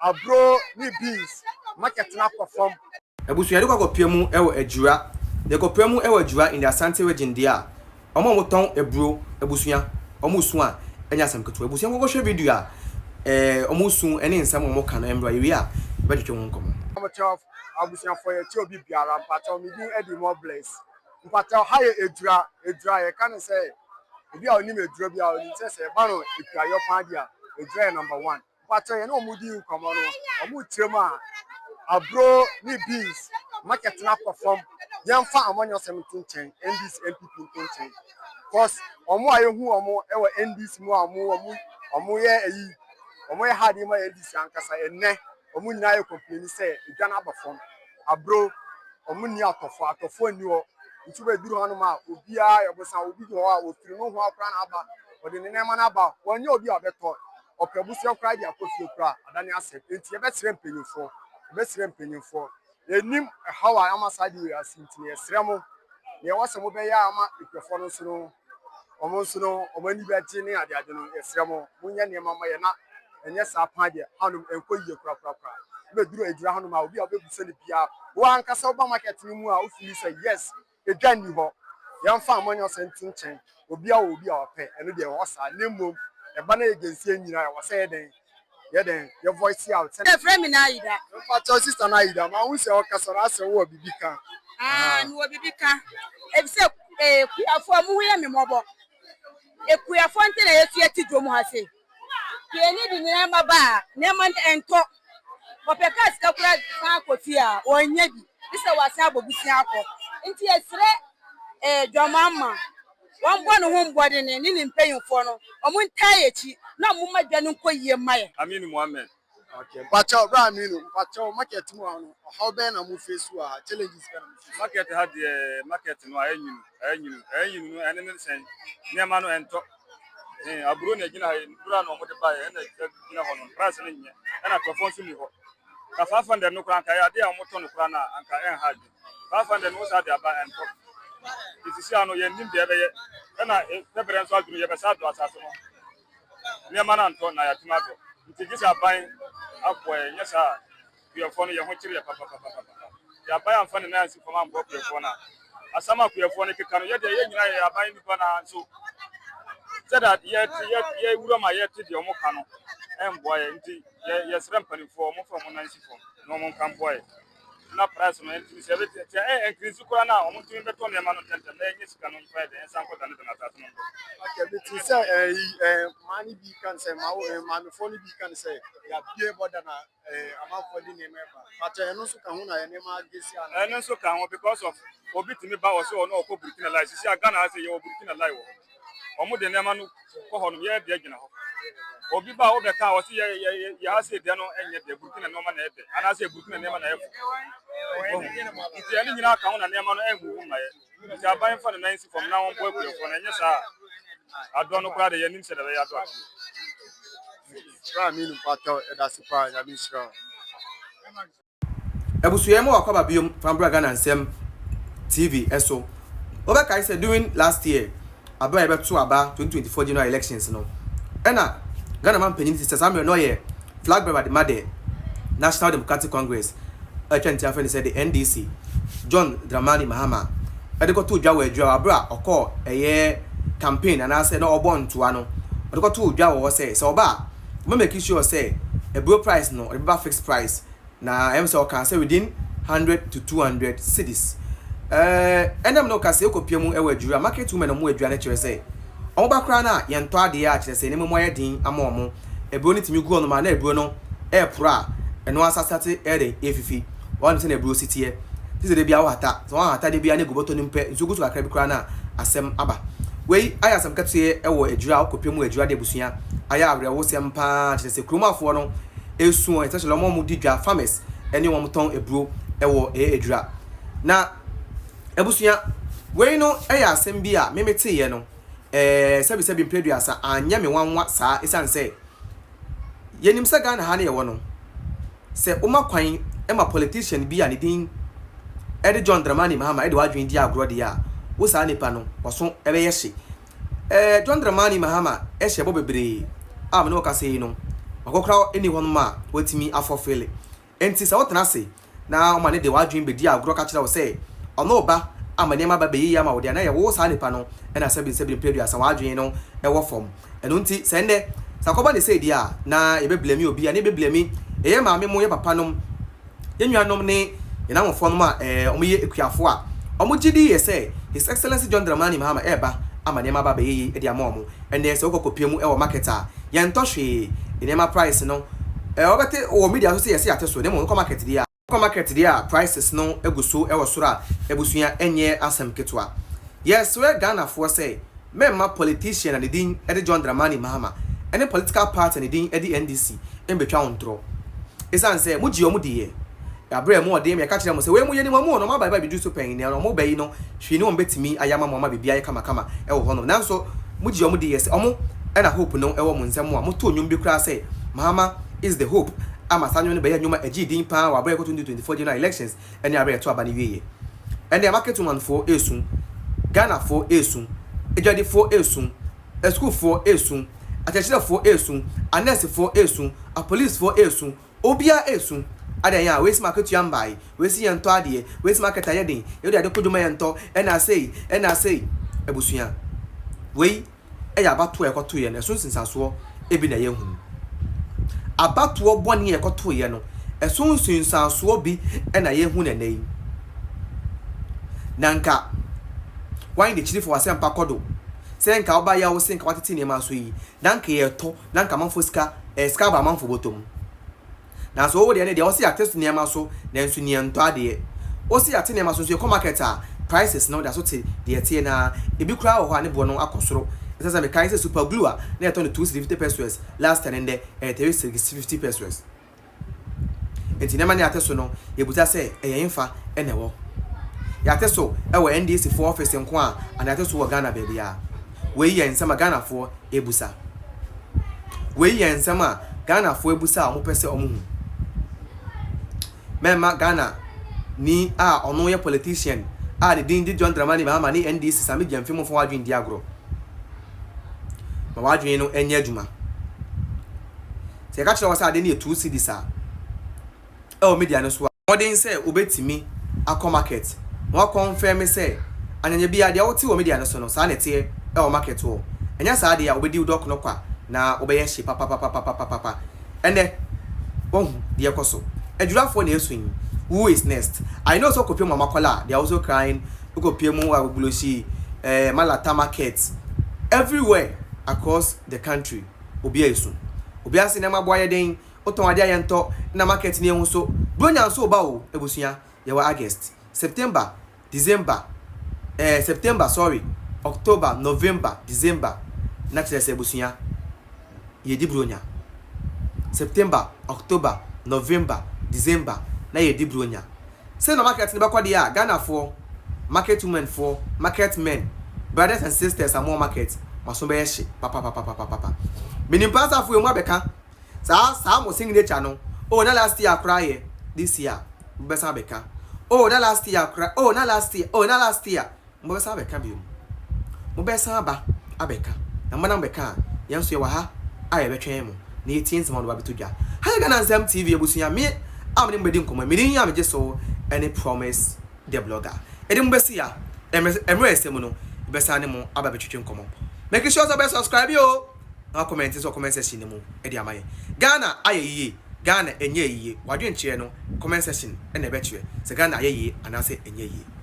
abro ni beans market na perform Ebusuya de kwa piemu ewo Ejura. De ko piemu ewo Ejura in the Asante region dia. Omo moton ebro ebusuya. Omo su a enya asem keto. Ebusuya ko hwe video a omo su ene nsem omo kan embra yewi a be twetwe won komo. Omo chef abusuya for ye ti obi biara mpata omi din edi more bless. Mpata ha ye Ejura ye kan say obi a oni Ejura bi a oni say ba no epia yo pan dia Ejura number 1. Mpata ye na omo din komo no omo tirem a abro ni beans market na perform yemfa amonyo 1710 NDC NPP 1010 cause omo ayehu omo ewo NDC mu omo ye eyi omo ye hard ma NDC ankasa enne omo nyina ye complain say edwa na perform abro omo ni atofo ni ho ntu be duru hanu ma obi a yobosa obi ho a ofiri no ho akra na aba ode ne nema na aba wonye obi a beto opebusi akra dia kofi okra adane asep enti ye betre mpanyinfo besire mpanyinfo enim hawa amasadi we asinti esremo ne wasemo be ya ama ikwefo no so no omo ni beti ne ade ade no esremo munya ne mama ye na enye sa pa de hanum enkoyie kura be duru Ejura hanum a obi a obebuse ne bia wo ankasa oba market ni mu a ofili say yes edwa ni ho yamfa amonyo sentin chen obi a ope eno de wo sa nemmom eba na agency nyina ya wo say den your voice out. The friend na ida. Your sister na ida. Ma who say okasara ase wo bibi kan. No bibi kan. E bi say kuafo mu hu me mobo. Kuafo nte na yesu eti dwom ha se. Ke ni di ne ma ba, ne ma ento. Opeka sika kura kan kofi a onya bi. Bi say wase abobusi akọ. Nti esre dwamama. Wan bo no ho mbode ne ni mpanyinfo no. Omo ntai echi na mo madwa no koyie maye. Aminu Muhammad. Okay. Pacho bra Aminu, pacho market mu ano. How be na mo face wa challenges kan. Market had the market no ayinu no ene ne sen. Niam no ento. Aburo na gina ha dura no mo de ba e na gina ho no. Price ne nya. Na perform so mi ho. Ka 500 no kran ka ya de a mo to no kran na anka en hard. 500 no sa de aba ento. Itisi ano ye ndim de be ye. Na pebere nso aduru ye be sa do asase no. Niam na nto na ya tuma do. Ntigisi aban akwa nyesa kuyefo no ye ho kire papa ya aban amfa ne na ansi fama mbo kuyefo na asama kuyefo no keka no ye de ye nyina ye aban ni na so said that ye Ejura ma ye ti de omo ka no embo ye nti ye srem panifo omo fo mo na ansi fo no mo kan boy na price no nti se beti increase kura na omo tumi beto ne ma no tente na enye sika no fa de ensan ko dan na tatu no. Okay, beti say money be can say ma me phone be can say ya bie border na ama for the name ba. But eno so ka hu na ye ne ma gesi ana. Eno so ka hu because of obi timi ba wo so no ko Burkina Lai sisi Ghana ase ye Burkina Lai wo. Omo de ne ma no ko ho no ye de gina ho. Obi ba wo be ka wo se ye ase de no enye de Burkina no ma na ebe. Ana ase Burkina ne ma na efu. Iti ani nyina ka hu na ne ma no enwu ma ye. Iti aban fa na nansi from now on boy ku fo na enye sa ado no kra de ye nim se de ya do. Bra Aminu pacho e da sipa ya bi sure. Ebusuya mo akwa biom from Ghanaians TV eso. Oba kai say during last year aba ebe to aba 2024 general elections no. Ena Ghana man penyin sister Samuel no ye flag bearer the Made National Democratic Congress urgent after said the NDC John Dramani Mahama edeko to dwa Ejura abra okọ eye campaign and I say no obo ntoa no edeko to dwa wo say so oba we make sure say a bro price no a fixed price na em say can say within 100 to 200 cities enem no ka say ekopiemu ewa Ejura market women no mu Ejura na kire say omo bakra na ye nto ade ya kire say ne mo ye din ama omo ebro ni timi gu no ma na ebro no e pro eno asasate ere efifi one say na ebro sitie this dey bia wata so one ata dey bia na goboto ni mpe nso gutu akra bi kra na asem aba wei ayasam katue ewo Ejura okopiemu Ejura de busuya aya awre wo sem pa kire say kromafo no esu especially omo mu didwa farmers ene wo mton ebro ewo Ejura na ebusuya wei no eya asem bi a memete ye no sebi mpleduasa anya me wanwa saa esan say yenim se Ghana ha na ye wo no se uma kwan ema politician bi a ne din ede John Dramani Mahama ede wadwen di agro de a wo saa nipa no woso ebe ye hye John Dramani Mahama ehye bo bebre a me no ka sei no akokra eni hon ma watimi afofele enti se wotena se na o ma ne de wadwen bedi agro ka kira wo se ono ba amane ma ba beyi ya ma wo de na ye wo sa nipa no e na sebi predu asa wadwen no e wo fom eno nti se nde sakoba ne se dia na ye be blame obi ya ne be blame eye ma me mo ye papa nom ye nuanom ne ye na wofo no ma omo ye ekuafo a omo gidi ye se His Excellency John Dramani Mahama eba amane ma ba beyi e dia ma omo ene se okokopia mu e wo market a ye ntɔhwe enema price no obete o media so say yes ateso dem ko market dia prices no eguso e wosoro a ebusua enye asem ketwa yes we Ghana for say memma politician and din e John Dramani Mahama any political party and din e di NDC embetwa ontro esan say muji o mudiye abre mo odem ya ka kire mo say we mu yeni mo no ma ba bidu so pen ne no mo bayi no hwe ni o betimi ayama mo ma bibia kama kama e wo hono nanso muji o mudiye say omo and a hope no ewo munsem a moto nyum bi kra say Mahama is the hope amasanyo ne be nyuma agidin pa wa 2024 general elections and ya to abani wiye and the market woman for esun Ghana for esun ejadi for esun a school for esun a teacher for esun a nurse for esun a police for esun obia esun ada ya we market yambai we si yanto ade we market ayedin you dey koduma yanto and I say ebusuya we eya abato ekoto ye na so sinsaso ebi na ye hu abato boni ekoto ye no eso sinsaso bi na ye hu na nei nanka wan de chiri for asem pakodo se nka oba ya wo se nka watete ne ma so yi nanka ye to nanka manfo ska ska ba manfo botom na so wo de ne de wo se atest ne ma so na nsu ne ento ade wo se ate ne ma so so e market a prices no da so te de tie na ebi kura wo ha ne bo no akosoro it says me kai say super glue na turn to 250 pesos last time and there 50 pesos enti na mani ateso no ye buta say eyemfa ene wo ya ateso e wo NDC for office nko a ana ateso wo Ghana baby a we ye nsema Ghana for ebusa we ye nsema Ghana for ebusa a mo pese omo hu memma Ghana ni a ono ye politician a de din John Dramani Mahama ni NDC sami jamfimo fo wadwen di agro ma wadwen no enye adwuma se ka kire wasa ade ne 2 cedis a o media no so modern say obetimi akọ market mo confirm say anyanya bia de wote o media no so no sa na tie o market wo enya sa ade ya obedi udok no kwa na obeye hye papa ene oh de ekoso adwurafo na esuyin who is next I know so kopie mama kola they are also crying kopie mu agbuloshi malata market everywhere across the country obi esu obi ase na maboa yeden oton ade ayento na market ni ehun so bronya so ba o ebusuya ye wa August September December September sorry October November December na tire se ebusuya ye di bronya September October November December na ye di bronya say na market ni ba kwade ya Ghana for market women for market men brothers and sisters are more market maso be hye papa minim pasa fu emu abeka sa mo signature no oh na last year cry this year be sa abeka oh na last year cry oh na last year mo be sa abeka bi mo be sa aba abeka na mana beka yanso ye wa ha aye betwen mo na yetin mo do ba betodwa ha Ghanaians TV ebusuya me amne mbedi nkomo me ya meje so any promise the blogger edim be sia emre esem no be sa ne mo aba betwetwe nkomo make sure to subscribe yo na comment so comment section mu e dia maye Ghana ayeyiye Ghana enye yiye wadwen kire no comment section e na be kire se Ghana ayeyiye anase enye yiye